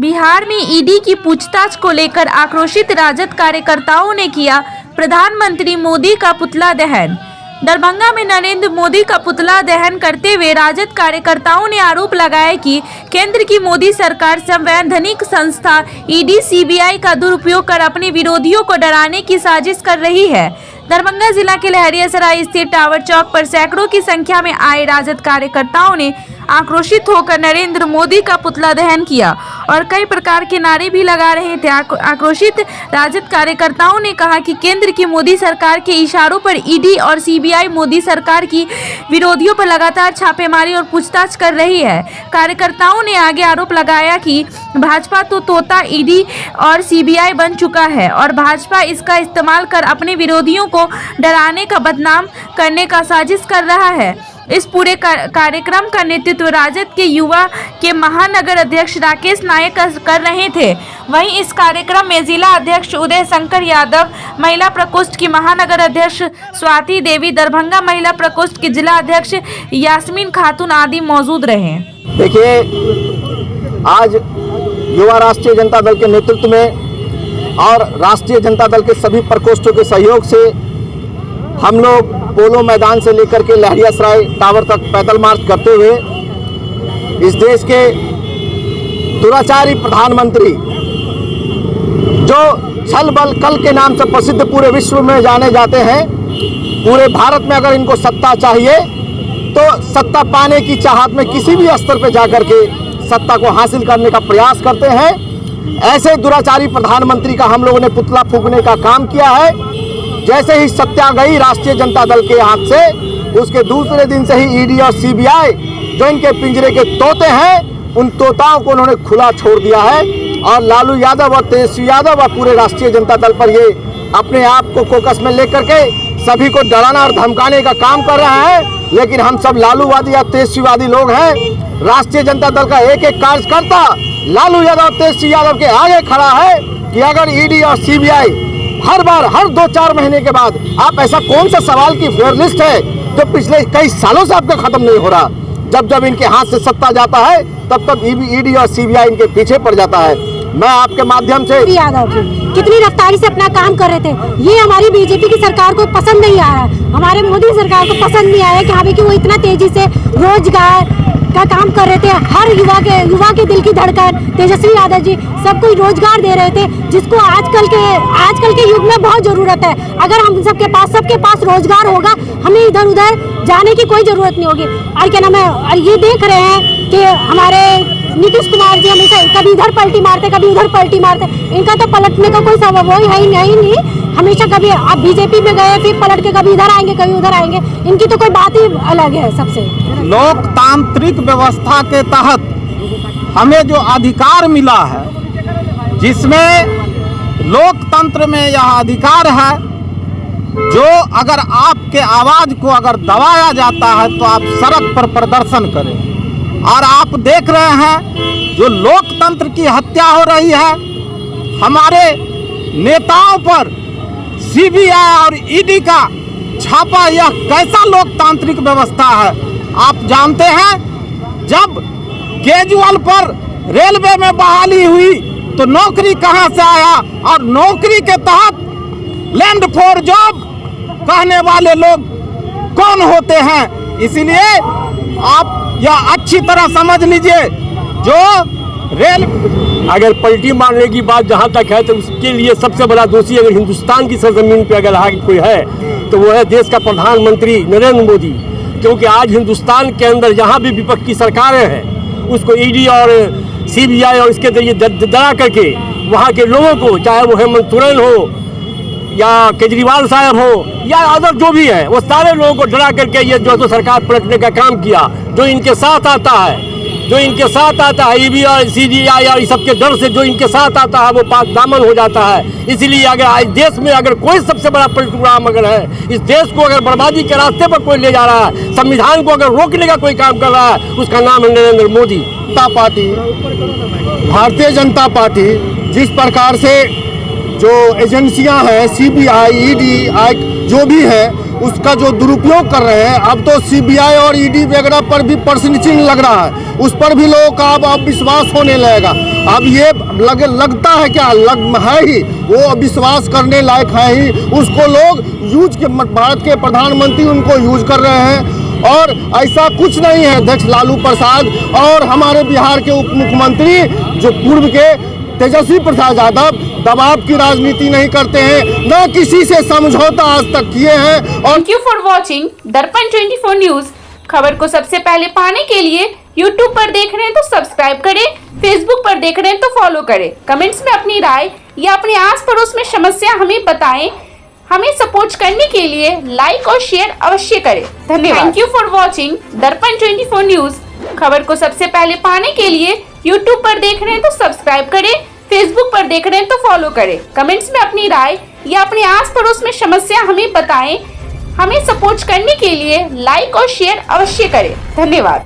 बिहार में ईडी की पूछताछ को लेकर आक्रोशित राजद कार्यकर्ताओं ने किया प्रधानमंत्री मोदी का पुतला दहन। दरभंगा में नरेंद्र मोदी का पुतला दहन करते हुए राजद कार्यकर्ताओं ने आरोप लगाया कि केंद्र की मोदी सरकार संवैधानिक संस्था ईडी सीबीआई का दुरुपयोग कर अपने विरोधियों को डराने की साजिश कर रही है। दरभंगा जिला के लहरियासराय स्थित टावर चौक पर सैकड़ों की संख्या में आए राजद कार्यकर्ताओं ने आक्रोशित होकर नरेंद्र मोदी का पुतला दहन किया और कई प्रकार के नारे भी लगा रहे थे। आक्रोशित राजद कार्यकर्ताओं ने कहा कि केंद्र की मोदी सरकार के इशारों पर ईडी और सीबीआई मोदी सरकार की विरोधियों पर लगातार छापेमारी और पूछताछ कर रही है। कार्यकर्ताओं ने आगे आरोप लगाया कि भाजपा तो तोता ईडी और सीबीआई बन चुका है और भाजपा इसका इस्तेमाल कर अपने विरोधियों को डराने का बदनाम करने का साजिश कर रहा है। इस पूरे कार्यक्रम का नेतृत्व राजद के युवा के महानगर अध्यक्ष राकेश नायक कर रहे थे। वहीं इस कार्यक्रम में जिला अध्यक्ष उदय शंकर यादव, महिला प्रकोष्ठ की महानगर अध्यक्ष स्वाति देवी, दरभंगा महिला प्रकोष्ठ की जिला अध्यक्ष यास्मीन खातून आदि मौजूद रहे। देखिए, आज युवा राष्ट्रीय जनता दल के नेतृत्व में और राष्ट्रीय जनता दल के सभी प्रकोष्ठों के सहयोग से हम लोग पोलो मैदान से लेकर के लहरियासराय टावर तक पैदल मार्च करते हुए इस देश के दुराचारी प्रधानमंत्री, जो छल बल कल के नाम से प्रसिद्ध पूरे विश्व में जाने जाते हैं, पूरे भारत में अगर इनको सत्ता चाहिए तो सत्ता पाने की चाहत में किसी भी स्तर पर जाकर के सत्ता को हासिल करने का प्रयास करते हैं। ऐसे दुराचारी प्रधानमंत्री का हम लोगों ने पुतला फूंकने का काम किया है। जैसे ही सत्या गई राष्ट्रीय जनता दल के हाथ से, उसके दूसरे दिन से ही ईडी और सीबीआई जो इनके पिंजरे के तोते हैं, उन तोताओं को उन्होंने खुला छोड़ दिया है और लालू यादव और तेजस्वी यादव और पूरे राष्ट्रीय जनता दल पर ये अपने आप को फोकस में लेकर के सभी को डराना और धमकाने का काम कर रहा है। लेकिन हम सब लालूवादी या तेजस्वीवादी लोग हैं। राष्ट्रीय जनता दल का एक एक कार्यकर्ता लालू यादव और तेजस्वी यादव के आगे खड़ा है कि अगर ईडी और सीबीआई हर बार हर 2-4 महीने के बाद, आप ऐसा कौन सा सवाल की फेयर लिस्ट है जो पिछले कई सालों से आपका खत्म नहीं हो रहा। जब जब इनके हाथ से सत्ता जाता है तब तब ईडी और सीबीआई इनके पीछे पड़ जाता है। मैं आपके माध्यम से यादव कितनी रफ्तारी से अपना काम कर रहे थे, ये हमारी बीजेपी की सरकार को पसंद नहीं आ रहा, हमारे मोदी सरकार को पसंद नहीं आया कि हाँ भाई कि वो इतना तेजी से रोजगार का काम कर रहे थे। हर युवा के दिल की धड़कन तेजस्वी यादव जी सबको रोजगार दे रहे थे, जिसको आजकल के युग में बहुत जरूरत है। अगर हम सबके पास रोजगार होगा, हमें इधर उधर जाने की कोई जरूरत नहीं होगी। और क्या नाम है, और ये देख रहे हैं कि हमारे नीतीश कुमार जी हमेशा कभी इधर पलटी मारते कभी उधर पलटी मारते। इनका तो पलटने का कोई सबब वो है ही नहीं। हमेशा कभी आप बीजेपी में गए फिर पलट के कभी इधर आएंगे कभी उधर आएंगे। इनकी तो कोई बात ही अलग है। सबसे लोकतांत्रिक व्यवस्था के तहत हमें जो अधिकार मिला है, जिसमें लोकतंत्र में यह अधिकार है जो अगर आपके आवाज को अगर दबाया जाता है तो आप सड़क पर प्रदर्शन करें। और आप देख रहे हैं जो लोकतंत्र की हत्या हो रही है, हमारे नेताओं पर सीबीआई और ईडी का छापा, यह कैसा लोकतांत्रिक व्यवस्था है। आप जानते हैं, जब केजरीवाल पर रेलवे में बहाली हुई तो नौकरी कहां से आया, और नौकरी के तहत लैंड फॉर जॉब कहने वाले लोग कौन होते हैं। इसीलिए आप यह अच्छी तरह समझ लीजिए, जो रेल अगर पलटी मारने की बात जहां तक है तो उसके लिए सबसे बड़ा दोषी अगर हिंदुस्तान की सरजमीन पे अगर कोई है तो वो है देश का प्रधानमंत्री नरेंद्र मोदी। क्योंकि आज हिंदुस्तान के अंदर जहां भी विपक्ष की सरकारें हैं, उसको ईडी और सीबीआई और इसके जरिए डरा करके वहां के लोगों को, चाहे वो हेमंत सोरेन हो या केजरीवाल साहब हो या अदर जो भी है, वो सारे लोगों को डरा करके ये जो तो सरकार पलटने का काम किया। जो इनके साथ आता है ईडी और सीबीआई और इस सबके डर से जो इनके साथ आता है वो पाक दामन हो जाता है। इसीलिए अगर आज देश में अगर कोई सबसे बड़ा प्रोग्राम अगर है, इस देश को अगर बर्बादी के रास्ते पर कोई ले जा रहा है, संविधान को अगर रोकने का कोई काम कर रहा है, उसका नाम है नरेंद्र मोदी। भारतीय जनता पार्टी जिस प्रकार से जो एजेंसियां हैं, सीबीआई, ईडी जो भी है, उसका जो दुरुपयोग कर रहे हैं। अब तो सीबीआई और ईडी वगैरह पर भी प्रश्न चिन्ह लग रहा है, उस पर भी लोगों का अब विश्वास होने लगेगा। अब ये लगता है क्या, है ही वो विश्वास करने लायक है ही, उसको लोग यूज के, भारत के प्रधानमंत्री उनको यूज कर रहे हैं। और ऐसा कुछ नहीं है। अध्यक्ष लालू प्रसाद और हमारे बिहार के उप मुख्यमंत्री जो पूर्व के तेजस्वी प्रसाद यादव दबाव की राजनीति नहीं करते हैं, न किसी से समझौता आज तक किए हैं। और थैंक यू फॉर वॉचिंग दर्पण 24 न्यूज। खबर को सबसे पहले पाने के लिए YouTube पर देख रहे हैं तो सब्सक्राइब करें, Facebook पर देख रहे हैं तो फॉलो करें। कमेंट्स में अपनी राय या अपने आस पड़ोस में समस्या हमें बताएं। हमें सपोर्ट करने के लिए लाइक और शेयर अवश्य करें। धन्यवाद। थैंक यू फॉर वॉचिंग दर्पण 24 न्यूज। खबर को सबसे पहले पाने के लिए YouTube पर देख रहे हैं तो सब्सक्राइब करें, Facebook पर देख रहे हैं तो फॉलो करें। कमेंट्स में अपनी राय या अपने आस पड़ोस में समस्या हमें बताएं। हमें सपोर्ट करने के लिए लाइक और शेयर अवश्य करें। धन्यवाद।